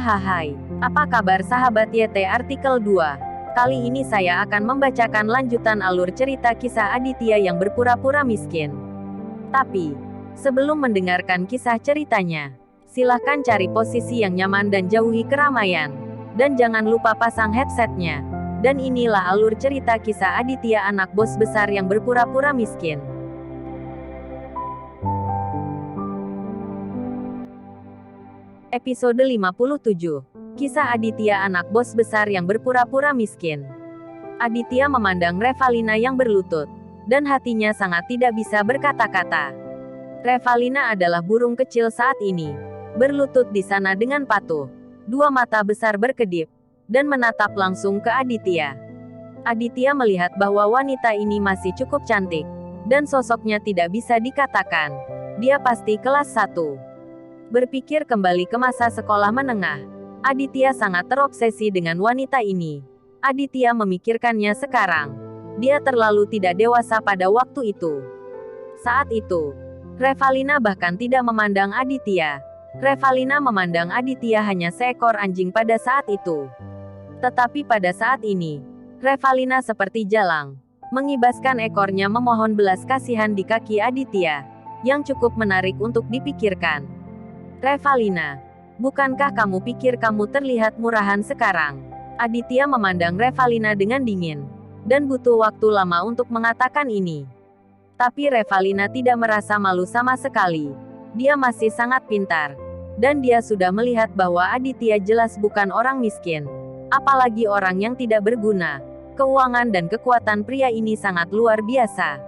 Hai, apa kabar sahabat YT Artikel 2? Kali ini saya akan membacakan lanjutan alur cerita kisah Aditya yang berpura-pura miskin. Tapi, sebelum mendengarkan kisah ceritanya, silahkan cari posisi yang nyaman dan jauhi keramaian. Dan jangan lupa pasang headsetnya. Dan inilah alur cerita kisah Aditya, anak bos besar yang berpura-pura miskin. Episode 57. Kisah Aditya, anak bos besar yang berpura-pura miskin. Aditya memandang Revalina yang berlutut, dan hatinya sangat tidak bisa berkata-kata. Revalina adalah burung kecil saat ini, berlutut di sana dengan patuh. Dua mata besar berkedip, dan menatap langsung ke Aditya. Aditya melihat bahwa wanita ini masih cukup cantik, dan sosoknya tidak bisa dikatakan dia pasti kelas 1. Berpikir kembali ke masa sekolah menengah, Aditya sangat terobsesi dengan wanita ini. Aditya memikirkannya sekarang. Dia terlalu tidak dewasa pada waktu itu. Saat itu, Revalina bahkan tidak memandang Aditya. Revalina memandang Aditya hanya seekor anjing pada saat itu. Tetapi pada saat ini, Revalina seperti jalang, mengibaskan ekornya memohon belas kasihan di kaki Aditya, yang cukup menarik untuk dipikirkan. Revalina, bukankah kamu pikir kamu terlihat murahan sekarang? Aditya memandang Revalina dengan dingin, dan butuh waktu lama untuk mengatakan ini. Tapi Revalina tidak merasa malu sama sekali. Dia masih sangat pintar, dan dia sudah melihat bahwa Aditya jelas bukan orang miskin, apalagi orang yang tidak berguna. Keuangan dan kekuatan pria ini sangat luar biasa.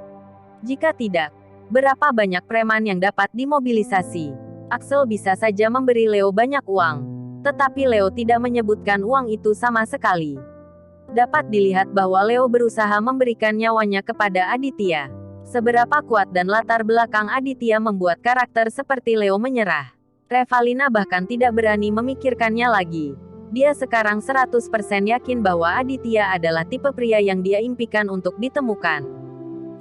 Jika tidak, berapa banyak preman yang dapat dimobilisasi? Axel bisa saja memberi Leo banyak uang, tetapi Leo tidak menyebutkan uang itu sama sekali. Dapat dilihat bahwa Leo berusaha memberikan nyawanya kepada Aditya. Seberapa kuat dan latar belakang Aditya membuat karakter seperti Leo menyerah. Revalina bahkan tidak berani memikirkannya lagi. Dia sekarang 100% yakin bahwa Aditya adalah tipe pria yang dia impikan untuk ditemukan.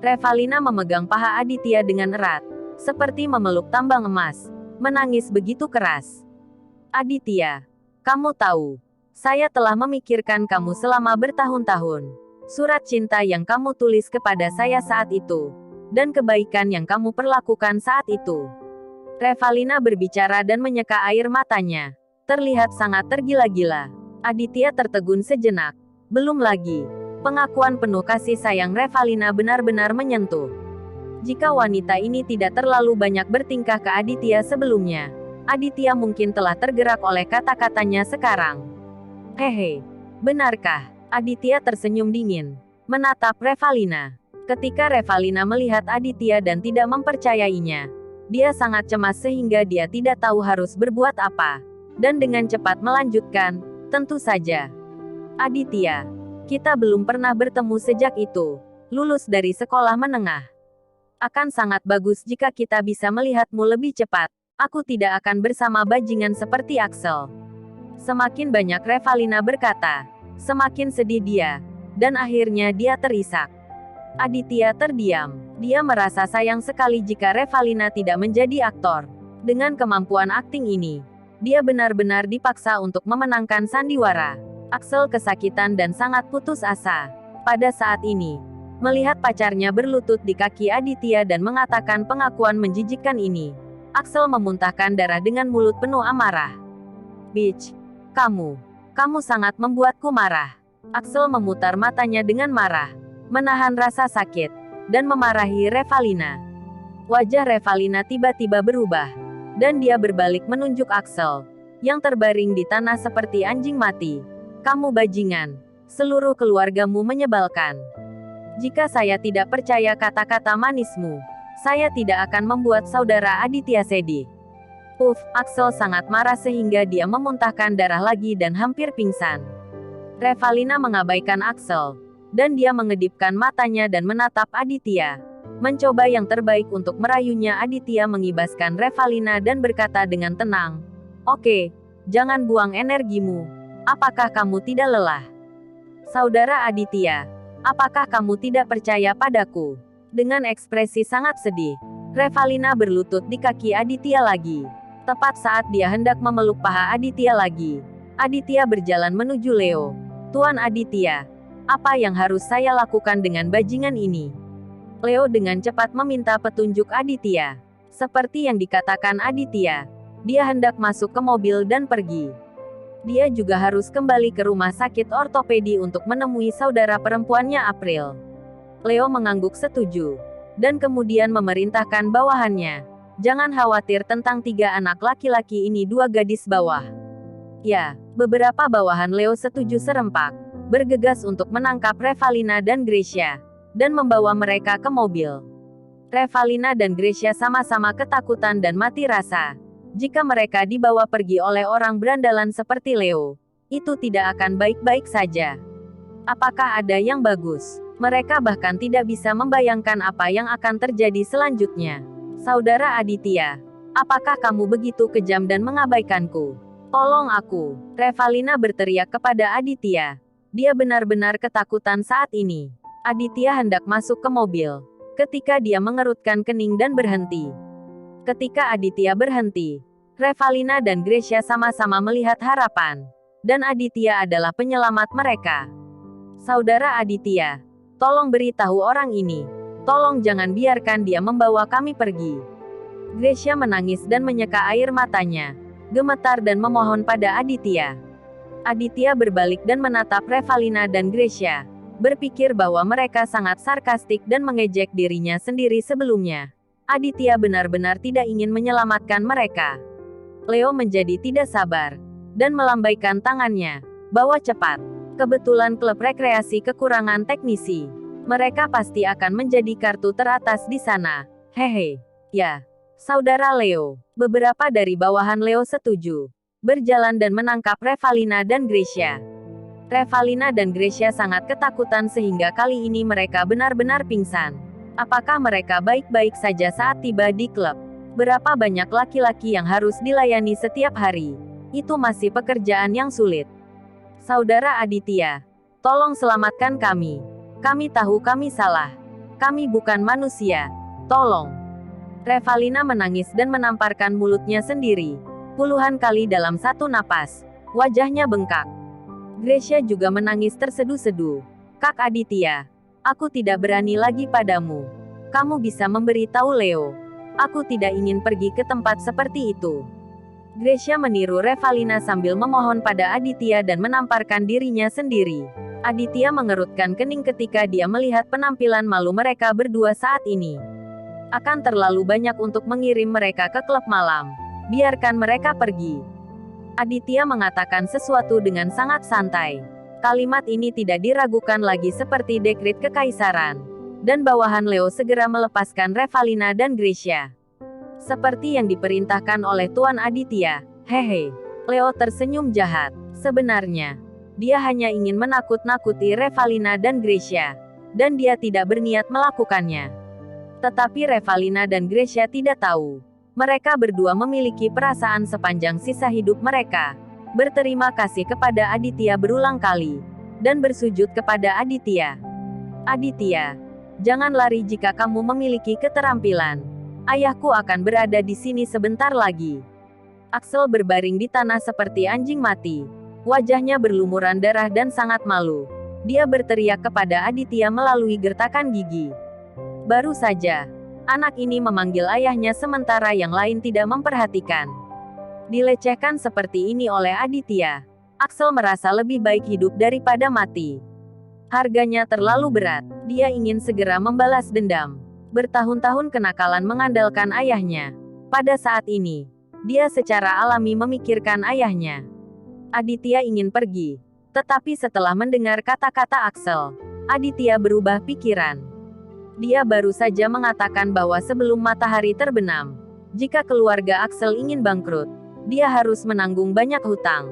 Revalina memegang paha Aditya dengan erat, seperti memeluk tambang emas. Menangis begitu keras. Aditya, kamu tahu, saya telah memikirkan kamu selama bertahun-tahun. Surat cinta yang kamu tulis kepada saya saat itu, dan kebaikan yang kamu perlakukan saat itu. Revalina berbicara dan menyeka air matanya. Terlihat sangat tergila-gila. Aditya tertegun sejenak. Belum lagi, pengakuan penuh kasih sayang Revalina benar-benar menyentuh. Jika wanita ini tidak terlalu banyak bertingkah ke Aditya sebelumnya, Aditya mungkin telah tergerak oleh kata-katanya sekarang. Hehe, benarkah? Aditya tersenyum dingin, menatap Revalina. Ketika Revalina melihat Aditya dan tidak mempercayainya, dia sangat cemas sehingga dia tidak tahu harus berbuat apa. Dan dengan cepat melanjutkan, tentu saja. Aditya, kita belum pernah bertemu sejak itu, lulus dari sekolah menengah. Akan sangat bagus jika kita bisa melihatmu lebih cepat. Aku tidak akan bersama bajingan seperti Axel. Semakin banyak Revalina berkata, semakin sedih dia. Dan akhirnya dia terisak. Aditya terdiam. Dia merasa sayang sekali jika Revalina tidak menjadi aktor. Dengan kemampuan akting ini, dia benar-benar dipaksa untuk memenangkan sandiwara. Axel kesakitan dan sangat putus asa. Pada saat ini, melihat pacarnya berlutut di kaki Aditya dan mengatakan pengakuan menjijikkan ini, Axel memuntahkan darah dengan mulut penuh amarah. Bitch, kamu sangat membuatku marah. Axel memutar matanya dengan marah, menahan rasa sakit, dan memarahi Revalina. Wajah Revalina tiba-tiba berubah, dan dia berbalik menunjuk Axel, yang terbaring di tanah seperti anjing mati. Kamu bajingan, seluruh keluargamu menyebalkan. Jika saya tidak percaya kata-kata manismu, saya tidak akan membuat saudara Aditya sedih. Axel sangat marah sehingga dia memuntahkan darah lagi dan hampir pingsan. Revalina mengabaikan Axel, dan dia mengedipkan matanya dan menatap Aditya. Mencoba yang terbaik untuk merayunya. Aditya mengibaskan Revalina dan berkata dengan tenang, "Oke, jangan buang energimu. Apakah kamu tidak lelah? Saudara Aditya, apakah kamu tidak percaya padaku?" Dengan ekspresi sangat sedih, Revalina berlutut di kaki Aditya lagi. Tepat saat dia hendak memeluk paha Aditya lagi, Aditya berjalan menuju Leo. Tuan Aditya, apa yang harus saya lakukan dengan bajingan ini? Leo dengan cepat meminta petunjuk Aditya. Seperti yang dikatakan Aditya, dia hendak masuk ke mobil dan pergi. Dia juga harus kembali ke rumah sakit ortopedi untuk menemui saudara perempuannya April. Leo mengangguk setuju, dan kemudian memerintahkan bawahannya. Jangan khawatir tentang 3 anak laki-laki ini, 2 gadis bawah. Ya, beberapa bawahan Leo setuju serempak, bergegas untuk menangkap Revalina dan Gracia, dan membawa mereka ke mobil. Revalina dan Gracia sama-sama ketakutan dan mati rasa. Jika mereka dibawa pergi oleh orang berandalan seperti Leo, itu tidak akan baik-baik saja. Apakah ada yang bagus? Mereka bahkan tidak bisa membayangkan apa yang akan terjadi selanjutnya. Saudara Aditya, apakah kamu begitu kejam dan mengabaikanku? Tolong aku, Revalina berteriak kepada Aditya. Dia benar-benar ketakutan saat ini. Aditya hendak masuk ke mobil, ketika dia mengerutkan kening dan berhenti. Ketika Aditya berhenti, Revalina dan Gracia sama-sama melihat harapan. Dan Aditya adalah penyelamat mereka. Saudara Aditya, tolong beritahu orang ini. Tolong jangan biarkan dia membawa kami pergi. Gracia menangis dan menyeka air matanya, gemetar dan memohon pada Aditya. Aditya berbalik dan menatap Revalina dan Gracia, berpikir bahwa mereka sangat sarkastik dan mengejek dirinya sendiri sebelumnya. Aditya benar-benar tidak ingin menyelamatkan mereka. Leo menjadi tidak sabar, dan melambaikan tangannya. Bawa cepat. Kebetulan klub rekreasi kekurangan teknisi. Mereka pasti akan menjadi kartu teratas di sana. Hehe. Ya. Saudara Leo. Beberapa dari bawahan Leo setuju. Berjalan dan menangkap Revalina dan Gracia. Revalina dan Gracia sangat ketakutan sehingga kali ini mereka benar-benar pingsan. Apakah mereka baik-baik saja saat tiba di klub? Berapa banyak laki-laki yang harus dilayani setiap hari? Itu masih pekerjaan yang sulit. Saudara Aditya, tolong selamatkan kami. Kami tahu kami salah. Kami bukan manusia. Tolong. Revalina menangis dan menamparkan mulutnya sendiri. Puluhan kali dalam satu napas. Wajahnya bengkak. Gracia juga menangis terseduh-seduh. Kak Aditya, aku tidak berani lagi padamu. Kamu bisa memberitahu Leo. Aku tidak ingin pergi ke tempat seperti itu. Gracia meniru Revalina sambil memohon pada Aditya dan menamparkan dirinya sendiri. Aditya mengerutkan kening ketika dia melihat penampilan malu mereka berdua saat ini. Akan terlalu banyak untuk mengirim mereka ke klub malam. Biarkan mereka pergi. Aditya mengatakan sesuatu dengan sangat santai. Kalimat ini tidak diragukan lagi seperti dekret kekaisaran. Dan bawahan Leo segera melepaskan Revalina dan Gracia. Seperti yang diperintahkan oleh Tuan Aditya. Hehe. Leo tersenyum jahat. Sebenarnya, dia hanya ingin menakut-nakuti Revalina dan Gracia. Dan dia tidak berniat melakukannya. Tetapi Revalina dan Gracia tidak tahu. Mereka berdua memiliki perasaan sepanjang sisa hidup mereka. Berterima kasih kepada Aditya berulang kali. Dan bersujud kepada Aditya. Aditya, jangan lari jika kamu memiliki keterampilan. Ayahku akan berada di sini sebentar lagi. Axel berbaring di tanah seperti anjing mati. Wajahnya berlumuran darah dan sangat malu. Dia berteriak kepada Aditya melalui gertakan gigi. Baru saja, anak ini memanggil ayahnya sementara yang lain tidak memperhatikan. Dilecehkan seperti ini oleh Aditya, Axel merasa lebih baik hidup daripada mati. Harganya terlalu berat, dia ingin segera membalas dendam. Bertahun-tahun kenakalan mengandalkan ayahnya. Pada saat ini, dia secara alami memikirkan ayahnya. Aditya ingin pergi. Tetapi setelah mendengar kata-kata Axel, Aditya berubah pikiran. Dia baru saja mengatakan bahwa sebelum matahari terbenam, jika keluarga Axel ingin bangkrut, dia harus menanggung banyak hutang.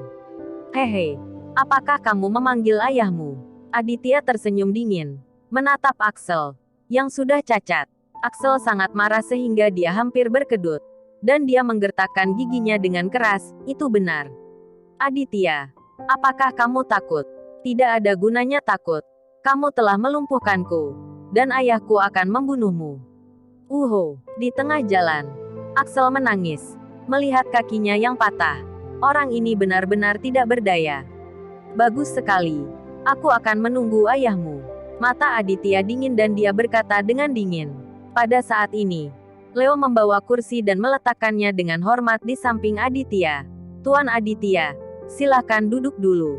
Hehe, apakah kamu memanggil ayahmu? Aditya tersenyum dingin, menatap Axel, yang sudah cacat. Axel sangat marah sehingga dia hampir berkedut. Dan dia menggertakkan giginya dengan keras, itu benar. Aditya, apakah kamu takut? Tidak ada gunanya takut. Kamu telah melumpuhkanku. Dan ayahku akan membunuhmu. Di tengah jalan, Axel menangis. Melihat kakinya yang patah, orang ini benar-benar tidak berdaya. Bagus sekali. Aku akan menunggu ayahmu. Mata Aditya dingin dan dia berkata dengan dingin. Pada saat ini, Leo membawa kursi dan meletakkannya dengan hormat di samping Aditya. Tuan Aditya, silakan duduk dulu.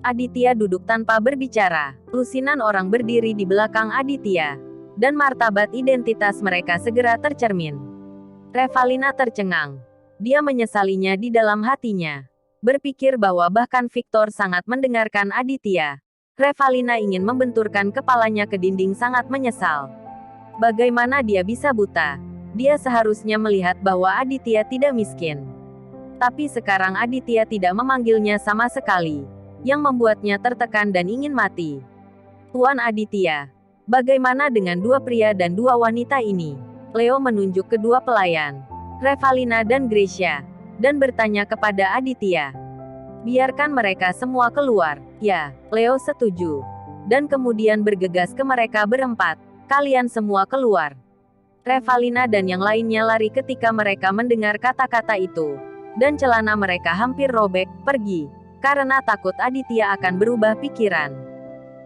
Aditya duduk tanpa berbicara. Lusinan orang berdiri di belakang Aditya. Dan martabat identitas mereka segera tercermin. Revalina tercengang. Dia menyesalinya di dalam hatinya. Berpikir bahwa bahkan Victor sangat mendengarkan Aditya. Revalina ingin membenturkan kepalanya ke dinding sangat menyesal. Bagaimana dia bisa buta? Dia seharusnya melihat bahwa Aditya tidak miskin. Tapi sekarang Aditya tidak memanggilnya sama sekali. Yang membuatnya tertekan dan ingin mati. Tuan Aditya, bagaimana dengan dua pria dan dua wanita ini? Leo menunjuk kedua pelayan, Revalina dan Gracia, dan bertanya kepada Aditya. Biarkan mereka semua keluar. Ya, Leo setuju. Dan kemudian bergegas ke mereka berempat. Kalian semua keluar. Revalina dan yang lainnya lari ketika mereka mendengar kata-kata itu. Dan celana mereka hampir robek, pergi. Karena takut Aditya akan berubah pikiran.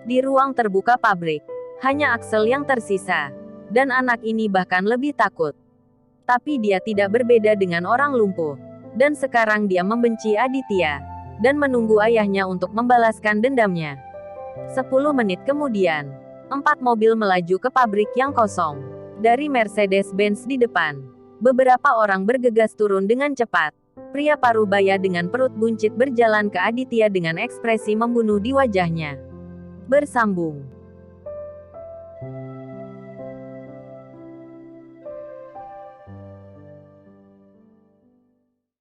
Di ruang terbuka pabrik, hanya Axel yang tersisa. Dan anak ini bahkan lebih takut. Tapi dia tidak berbeda dengan orang lumpuh. Dan sekarang dia membenci Aditya. Dan menunggu ayahnya untuk membalaskan dendamnya. 10 menit kemudian, 4 mobil melaju ke pabrik yang kosong. Dari Mercedes-Benz di depan, beberapa orang bergegas turun dengan cepat. Pria parubaya dengan perut buncit berjalan ke Aditya dengan ekspresi membunuh di wajahnya. Bersambung.